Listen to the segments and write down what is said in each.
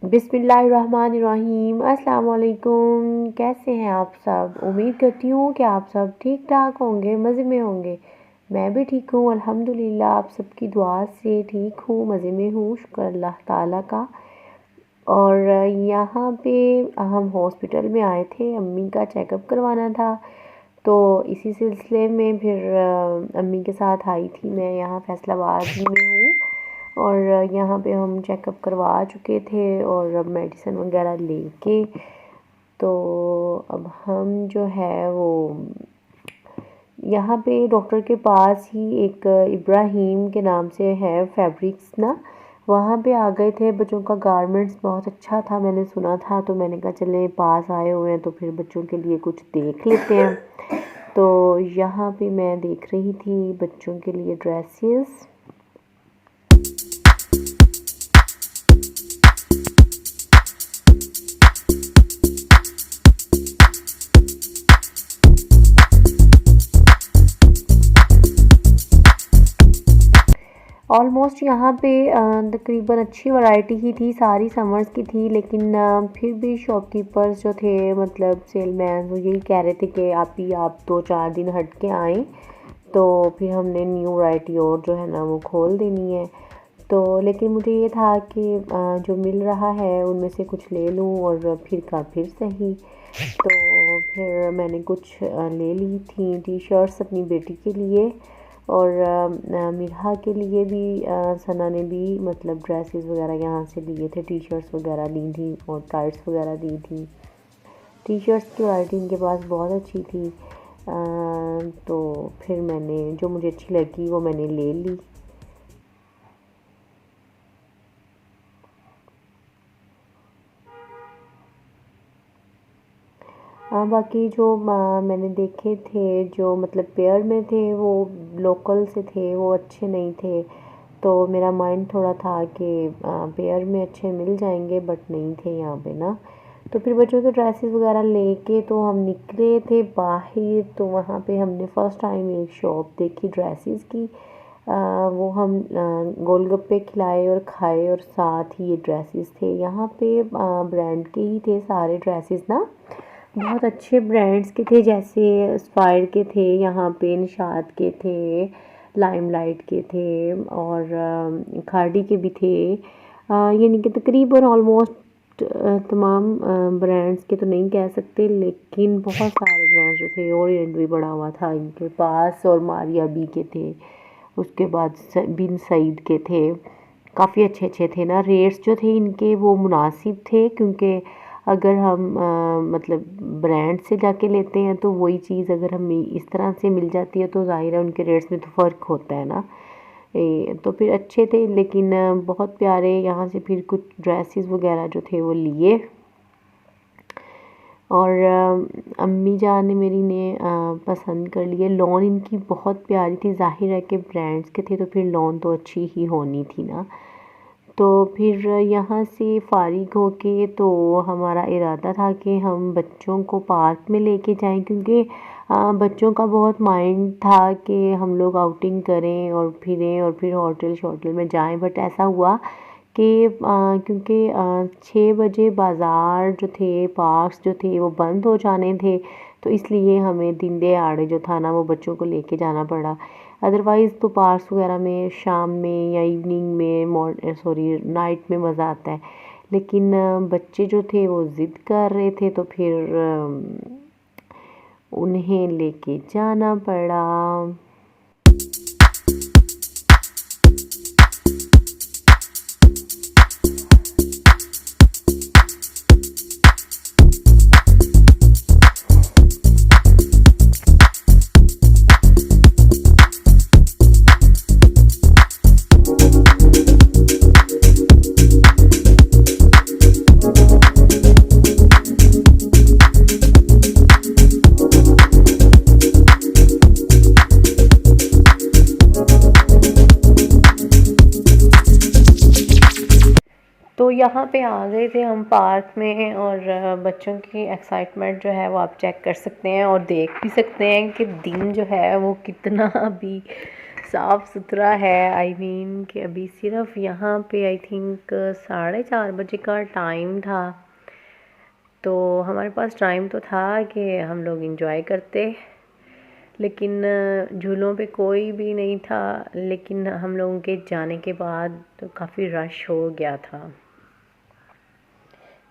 बिस्मिल्लाहिर्रहमानिर्रहीम। अस्सलाम वालेकुम। कैसे हैं आप सब? उम्मीद करती हूँ कि आप सब ठीक ठाक होंगे, मज़े में होंगे। मैं भी ठीक हूँ अल्हम्दुलिल्लाह। आप सबकी दुआ से ठीक हूँ, मज़े में हूँ, शुक्र अल्लाह ताला का। और यहाँ पे हम हॉस्पिटल में आए थे, अम्मी का चेकअप करवाना था। तो इसी सिलसिले में फिर अम्मी के साथ आई थी। मैं यहाँ फैसलाबाद में हूँ और यहाँ पे हम चेकअप करवा चुके थे और अब मेडिसिन वगैरह लेके तो अब हम जो है वो यहाँ पे डॉक्टर के पास ही एक इब्राहिम के नाम से है फैब्रिक्स ना, वहाँ पे आ गए थे। बच्चों का गारमेंट्स बहुत अच्छा था, मैंने सुना था, तो मैंने कहा चले पास आए हुए हैं तो फिर बच्चों के लिए कुछ देख लेते हैं। तो यहाँ पे मैं देख रही थी बच्चों के लिए ड्रेसेस। ऑलमोस्ट यहाँ पे तकरीबन अच्छी वैरायटी ही थी, सारी समर्स की थी। लेकिन फिर भी शॉपकीपर्स जो थे, मतलब सेलमैन, वो यही कह रहे थे कि आप 2-4 दिन हट के आएँ तो फिर हमने न्यू वैरायटी और जो है ना वो खोल देनी है। तो लेकिन मुझे ये था कि जो मिल रहा है उनमें से कुछ ले लूँ और फिर का फिर सही। तो फिर मैंने कुछ ले ली थी टी शर्ट्स अपनी बेटी के लिए और मिरहा के लिए भी। सना ने भी मतलब ड्रेसेस वगैरह यहाँ से लिए थे, टी शर्ट्स वगैरह ली थी और टाइट्स वगैरह दी थी। टी शर्ट्स की वैरायटी इनके पास बहुत अच्छी थी। तो फिर मैंने जो मुझे अच्छी लगी वो मैंने ले ली। बाकी जो मैंने देखे थे जो मतलब पेयर में थे वो लोकल से थे, वो अच्छे नहीं थे। तो मेरा माइंड थोड़ा था कि पेयर में अच्छे मिल जाएंगे, बट नहीं थे यहाँ पे ना। तो फिर बच्चों के ड्रेसेस वगैरह लेके तो हम निकले थे बाहर। तो वहाँ पे हमने फ़र्स्ट टाइम एक शॉप देखी ड्रेसेस की। वो हम गोलगप्पे खिलाए और खाए और साथ ही ये ड्रेसेस थे। यहाँ पे ब्रांड के ही थे सारे ड्रेसेस ना, बहुत अच्छे ब्रांड्स के थे, जैसे स्पायर के थे, यहाँ पे निशात के थे, लाइमलाइट के थे और खाड़ी के भी थे। यानी कि तकरीबन ऑलमोस्ट तमाम ब्रांड्स के तो नहीं कह सकते, लेकिन बहुत सारे ब्रांड्स जो थे। ओरिएंट भी बड़ा हुआ था इनके पास और मारिया बी के थे, उसके बाद बिन सईद के थे। काफ़ी अच्छे अच्छे थे ना। रेट्स जो थे इनके वो मुनासिब थे, क्योंकि अगर हम मतलब ब्रांड से जाके लेते हैं तो वही चीज़ अगर हमें इस तरह से मिल जाती है तो ज़ाहिर है उनके रेट्स में तो फ़र्क होता है ना। तो फिर अच्छे थे, लेकिन बहुत प्यारे। यहाँ से फिर कुछ ड्रेसेस वगैरह जो थे वो लिए और अम्मी जान ने मेरी ने पसंद कर लिए। लॉन इनकी बहुत प्यारी थी, ज़ाहिर है कि ब्रांड्स के थे तो फिर लॉन तो अच्छी ही होनी थी ना। तो फिर यहाँ से फ़ारिग होके तो हमारा इरादा था कि हम बच्चों को पार्क में लेके जाएं, क्योंकि बच्चों का बहुत माइंड था कि हम लोग आउटिंग करें और फिरें और फिर होटल शोटल में जाएं। बट ऐसा हुआ कि क्योंकि 6 बजे बाज़ार जो थे, पार्क्स जो थे वो बंद हो जाने थे, तो इसलिए हमें दिन दहाड़े जो था ना वो बच्चों को लेके जाना पड़ा। अदरवाइज़ तो पार्क्स वगैरह में शाम में या इवनिंग में नाइट में मज़ा आता है। लेकिन बच्चे जो थे वो ज़िद कर रहे थे तो फिर उन्हें लेके जाना पड़ा। तो यहाँ पे आ गए थे हम पार्क में और बच्चों की एक्साइटमेंट जो है वो आप चेक कर सकते हैं और देख भी सकते हैं कि दिन जो है वो कितना भी साफ़ सुथरा है। आई मीन कि अभी सिर्फ यहाँ पे आई थिंक 4:30 का टाइम था, तो हमारे पास टाइम तो था कि हम लोग इंजॉय करते, लेकिन झूलों पे कोई भी नहीं था। लेकिन हम लोगों के जाने के बाद तो काफ़ी रश हो गया था।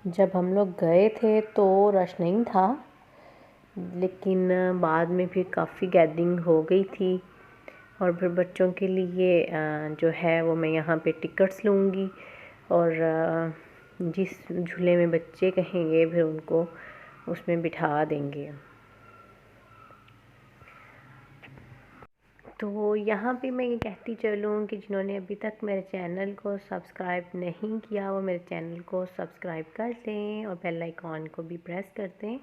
जब हम लोग गए थे तो रश नहीं था, लेकिन बाद में फिर काफ़ी गैदरिंग हो गई थी। और फिर बच्चों के लिए जो है वो मैं यहाँ पे टिकट्स लूँगी, और जिस झूले में बच्चे कहेंगे फिर उनको उसमें बिठा देंगे। तो यहाँ पे मैं ये कहती चलूँ कि जिन्होंने अभी तक मेरे चैनल को सब्सक्राइब नहीं किया वो मेरे चैनल को सब्सक्राइब कर दें और बेल आइकॉन को भी प्रेस कर दें,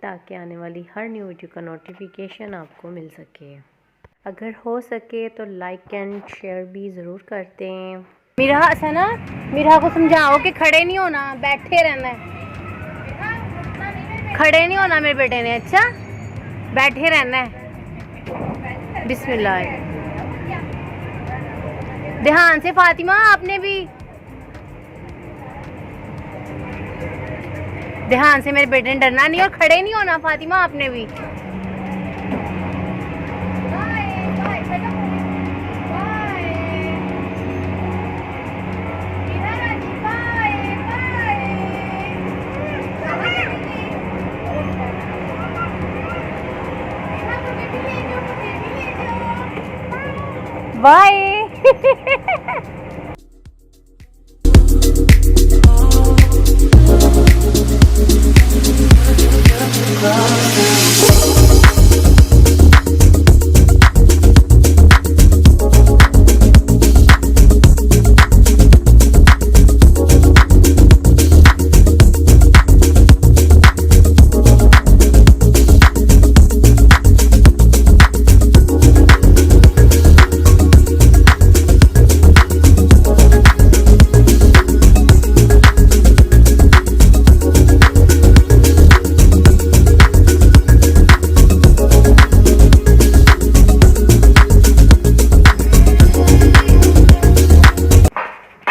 ताकि आने वाली हर न्यू वीडियो का नोटिफिकेशन आपको मिल सके। अगर हो सके तो लाइक एंड शेयर भी ज़रूर कर दें। मीरा ऐसा ना, मीरा को समझाओ कि खड़े नहीं होना, बैठे रहना है। खड़े नहीं होना मेरे बेटे ने, अच्छा बैठे रहना है। बिस्मिल्लाह। ध्यान से फातिमा, आपने भी ध्यान से, मेरे बेटे ने डरना नहीं और खड़े नहीं होना फातिमा, आपने भी। बाय।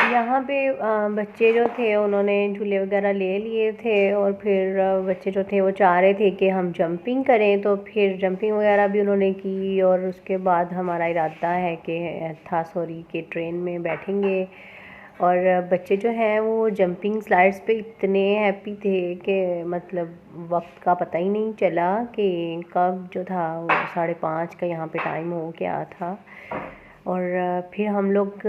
यहाँ पे बच्चे जो थे उन्होंने झूले वगैरह ले लिए थे, और फिर बच्चे जो थे वो चाह रहे थे कि हम जंपिंग करें, तो फिर जंपिंग वगैरह भी उन्होंने की। और उसके बाद हमारा इरादा है कि ट्रेन में बैठेंगे। और बच्चे जो हैं वो जंपिंग स्लाइड्स पे इतने हैप्पी थे कि मतलब वक्त का पता ही नहीं चला कि कब जो था वो 5:30 का यहाँ पे टाइम हो गया था। और फिर हम लोग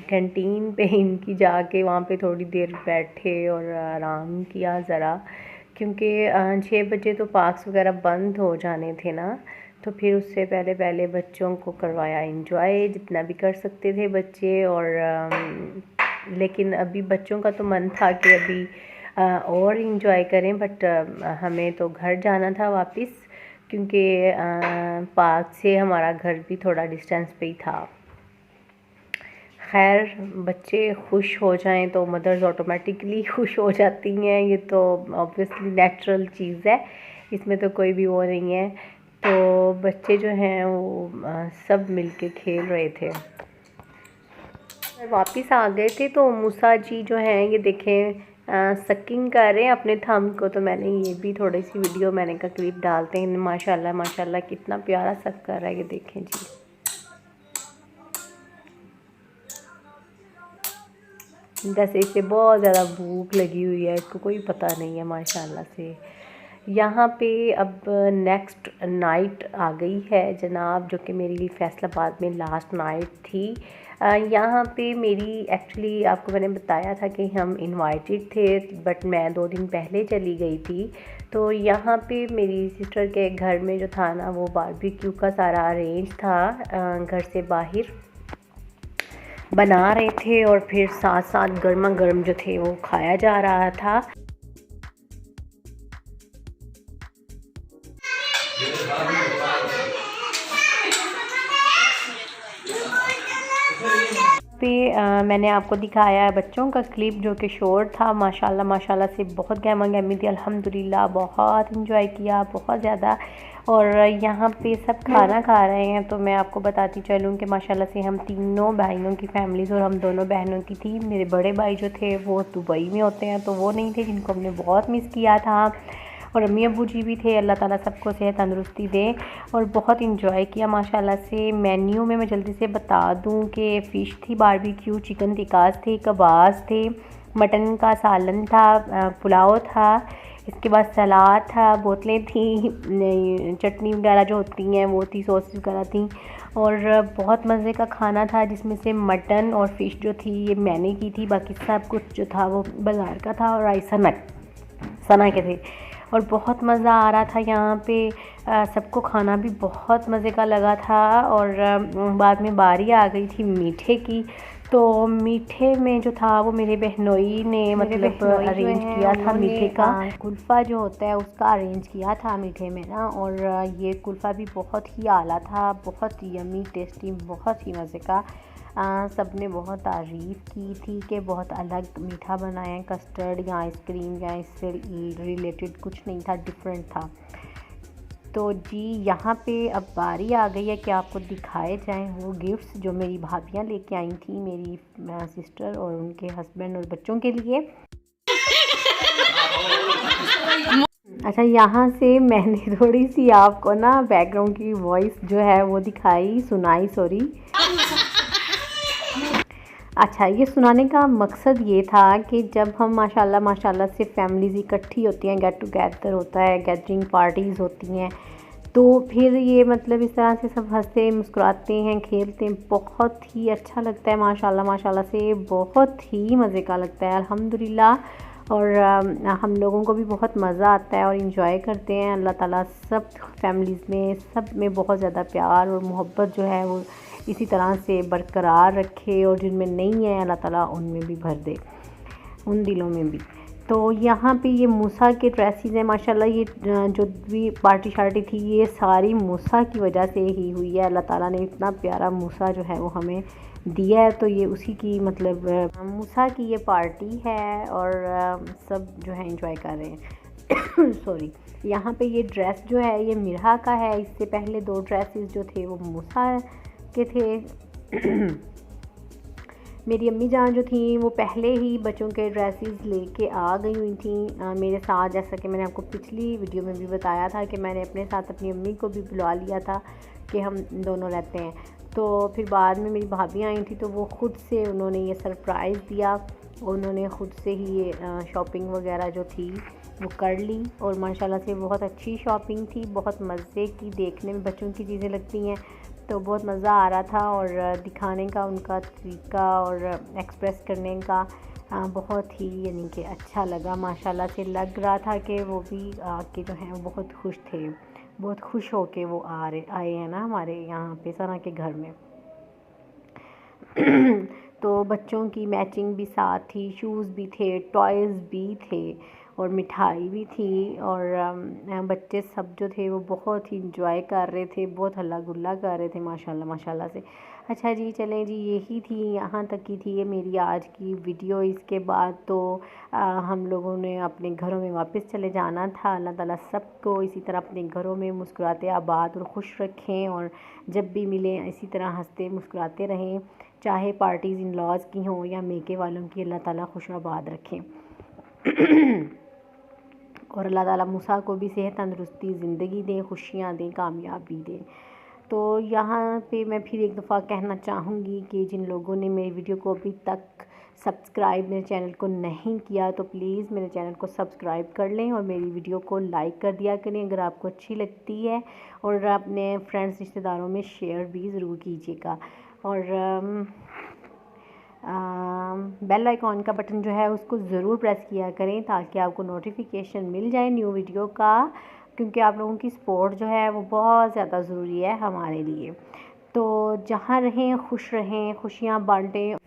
कैंटीन पे इनकी जाके वहाँ पे थोड़ी देर बैठे और आराम किया ज़रा, क्योंकि 6 बजे तो पार्क्स वगैरह बंद हो जाने थे ना, तो फिर उससे पहले पहले बच्चों को करवाया इंजॉय जितना भी कर सकते थे बच्चे। और लेकिन अभी बच्चों का तो मन था कि अभी और इंजॉय करें, बट हमें तो घर जाना था वापस, क्योंकि पार्क से हमारा घर भी थोड़ा डिस्टेंस पे ही था। खैर, बच्चे खुश हो जाएं तो मदर्स ऑटोमेटिकली खुश हो जाती हैं, ये तो ऑब्वियसली नेचुरल चीज़ है, इसमें तो कोई भी वो नहीं है। तो बच्चे जो हैं वो सब मिलके खेल रहे थे। वापस आ गए थे तो मूसा जी जो हैं ये देखें सकिंग कर रहे हैं अपने थंब को, तो मैंने ये भी थोड़ी सी वीडियो मैंने का क्लिप डालते हैं। माशाल्लाह माशाल्लाह कितना प्यारा सक कर रहा है, ये देखें जी। जैसे इसे बहुत ज़्यादा भूख लगी हुई है, इसको कोई पता नहीं है माशाल्लाह से। यहाँ पे अब नेक्स्ट नाइट आ गई है जनाब, जो कि मेरी फैसलाबाद में लास्ट नाइट थी। यहाँ पे मेरी एक्चुअली आपको मैंने बताया था कि हम इनवाइटेड थे, बट मैं 2 दिन पहले चली गई थी। तो यहाँ पे मेरी सिस्टर के घर में जो था ना, वो बारबेक्यू का सारा अरेंज था, घर से बाहर बना रहे थे, और फिर साथ साथ गर्मा गर्म जो थे वो खाया जा रहा था। पे मैंने आपको दिखाया है बच्चों का क्लिप जो कि शॉर्ट था। माशाल्लाह माशाल्लाह से बहुत गहमा गहमी थी, अल्हम्दुलिल्लाह बहुत इंजॉय किया, बहुत ज़्यादा। और यहाँ पे सब खाना खा रहे हैं, तो मैं आपको बताती चलूँ कि माशाल्लाह से हम तीनों भाइयों की फैमिलीज़ और हम दोनों बहनों की थी। मेरे बड़े भाई जो थे वो दुबई में होते हैं, तो वो नहीं थे, जिनको हमने बहुत मिस किया था। और अम्मी अब्बू जी भी थे, अल्लाह ताला सबको सेहत तंदुरुस्ती दे। और बहुत इंजॉय किया माशाल्लाह से। मेन्यू में मैं जल्दी से बता दूं कि फ़िश थी, बारबेक्यू चिकन टिक्कास थे, कबाब थे, मटन का सालन था, पुलाव था, इसके बाद सलाद था, बोतलें थी, चटनी वगैरह जो होती हैं वो थी, सॉस वगैरह थी। और बहुत मज़े का खाना था, जिसमें से मटन और फ़िश जो थी ये मैंने की थी, बाकी सब कुछ जो था वो बाज़ार का था और राइस सना के थे। और बहुत मज़ा आ रहा था यहाँ पे। सबको खाना भी बहुत मज़े का लगा था। और बाद में बारी आ गई थी मीठे की। तो मीठे में जो था वो मेरे बहनोई ने मतलब अरेंज किया था मीठे का। कुल्फ़ा जो होता है उसका अरेंज किया था मीठे में ना। और ये कुल्फ़ा भी बहुत ही आला था, बहुत यमी टेस्टी, बहुत ही मज़े का। सब ने बहुत तारीफ़ की थी कि बहुत अलग मीठा बनाया है, कस्टर्ड या आइसक्रीम या इससे रिलेटेड कुछ नहीं था, डिफरेंट था। तो जी यहाँ पे अब बारी आ गई है कि आपको दिखाए जाएं वो गिफ्ट्स जो मेरी भाभियाँ लेके आई थी, मेरी सिस्टर और उनके हस्बैंड और बच्चों के लिए। अच्छा, यहाँ से मैंने थोड़ी सी आपको ना बैकग्राउंड की वॉइस जो है वो सुनाई सॉरी। अच्छा, ये सुनाने का मकसद ये था कि जब हम माशाल्लाह माशाल्लाह से फैमिलीज़ इकट्ठी होती हैं, गेट टुगेदर होता है, गैदरिंग पार्टीज़ होती हैं, तो फिर ये मतलब इस तरह से सब हंसते मुस्कुराते हैं, खेलते हैं, बहुत ही अच्छा लगता है माशाल्लाह माशाल्लाह से, बहुत ही मज़े का लगता है अल्हम्दुलिल्लाह। और हम लोगों को भी बहुत मज़ा आता है और इन्जॉय करते हैं। अल्लाह ताला सब फैमिलीज़ में, सब में बहुत ज़्यादा प्यार और मोहब्बत जो है वो इसी तरह से बरकरार रखे, और जिनमें नहीं है अल्लाह ताला उनमें भी भर दे, उन दिलों में भी। तो यहाँ पे ये मूसा के ड्रेसेस हैं माशाल्लाह। ये जो भी पार्टी शार्टी थी ये सारी मूसा की वजह से ही हुई है। अल्लाह ताला ने इतना प्यारा मूसा जो है वो हमें दिया है, तो ये उसी की मतलब मूसा की ये पार्टी है। और सब जो है एंजॉय कर रहे हैं। सॉरी, यहाँ पे ये ड्रेस जो है ये मिरहा का है। इससे पहले 2 ड्रेसेस जो थे वो मूसा के थे। मेरी अम्मी जान जो थी वो पहले ही बच्चों के ड्रेसेस लेके आ गई हुई थी मेरे साथ। जैसा कि मैंने आपको पिछली वीडियो में भी बताया था कि मैंने अपने साथ अपनी अम्मी को भी बुला लिया था कि हम दोनों रहते हैं। तो फिर बाद में मेरी भाभी आई थी, तो वो ख़ुद से उन्होंने ये सरप्राइज़ दिया। उन्होंने ख़ुद से ही ये शॉपिंग वगैरह जो थी वो कर ली। और माशाल्लाह से बहुत अच्छी शॉपिंग थी, बहुत मज़े की, देखने में बच्चों की चीज़ें लगती हैं, तो बहुत मज़ा आ रहा था। और दिखाने का उनका तरीका और एक्सप्रेस करने का बहुत ही यानी कि अच्छा लगा। माशाल्लाह से लग रहा था कि वो भी आके जो हैं बहुत खुश थे, बहुत खुश हो के वो आए हैं ना हमारे यहाँ पे सना के घर में। तो बच्चों की मैचिंग भी साथ थी, शूज़ भी थे, टॉयज़ भी थे और मिठाई भी थी। और बच्चे सब जो थे वो बहुत ही इंजॉय कर रहे थे, बहुत हल्ला गुल्ला कर रहे थे माशाल्लाह माशाल्लाह से। अच्छा जी, चलें जी, यही थी, यहाँ तक की थी ये मेरी आज की वीडियो। इसके बाद तो हम लोगों ने अपने घरों में वापस चले जाना था। अल्लाह ताला सबको इसी तरह अपने घरों में मुस्कुराते आबाद और खुश रखें, और जब भी मिलें इसी तरह हंसते मुस्कुराते रहें, चाहे पार्टीज़ इन लॉज की हों या मेके वालों की। अल्लाह ताला खुश आबाद रखें। और अल्लाह ताला मूसा को भी सेहत तंदुरुस्ती ज़िंदगी दें, खुशियाँ दें, कामयाबी दें। तो यहाँ पे मैं फिर एक दफ़ा कहना चाहूँगी कि जिन लोगों ने मेरी वीडियो को अभी तक सब्सक्राइब मेरे चैनल को नहीं किया, तो प्लीज़ मेरे चैनल को सब्सक्राइब कर लें और मेरी वीडियो को लाइक कर दिया करें अगर आपको अच्छी लगती है। और अपने फ्रेंड्स रिश्तेदारों में शेयर भी ज़रूर कीजिएगा। और बेल आइकॉन का बटन जो है उसको ज़रूर प्रेस किया करें ताकि आपको नोटिफिकेशन मिल जाए न्यू वीडियो का, क्योंकि आप लोगों की सपोर्ट जो है वो बहुत ज़्यादा ज़रूरी है हमारे लिए। तो जहाँ रहें खुश रहें, खुशियाँ बांटें।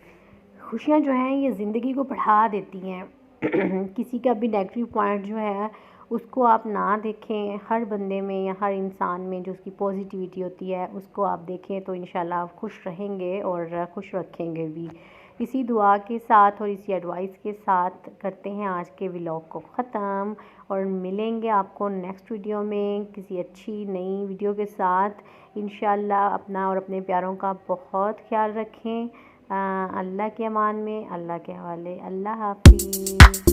खुशियाँ जो हैं ये ज़िंदगी को बढ़ा देती हैं। किसी का भी नेगेटिव पॉइंट जो है उसको आप ना देखें। हर बंदे में या हर इंसान में जो उसकी पॉजिटिविटी होती है उसको आप देखें तो इंशाल्लाह आप खुश रहेंगे और खुश रखेंगे भी। इसी दुआ के साथ और इसी एडवाइस के साथ करते हैं आज के व्लॉग को ख़त्म और मिलेंगे आपको नेक्स्ट वीडियो में किसी अच्छी नई वीडियो के साथ। इंशाल्लाह अपना और अपने प्यारों का बहुत ख्याल रखें। अल्लाह के अमान में, अल्लाह के हवाले। अल्लाह हाफ़िज़।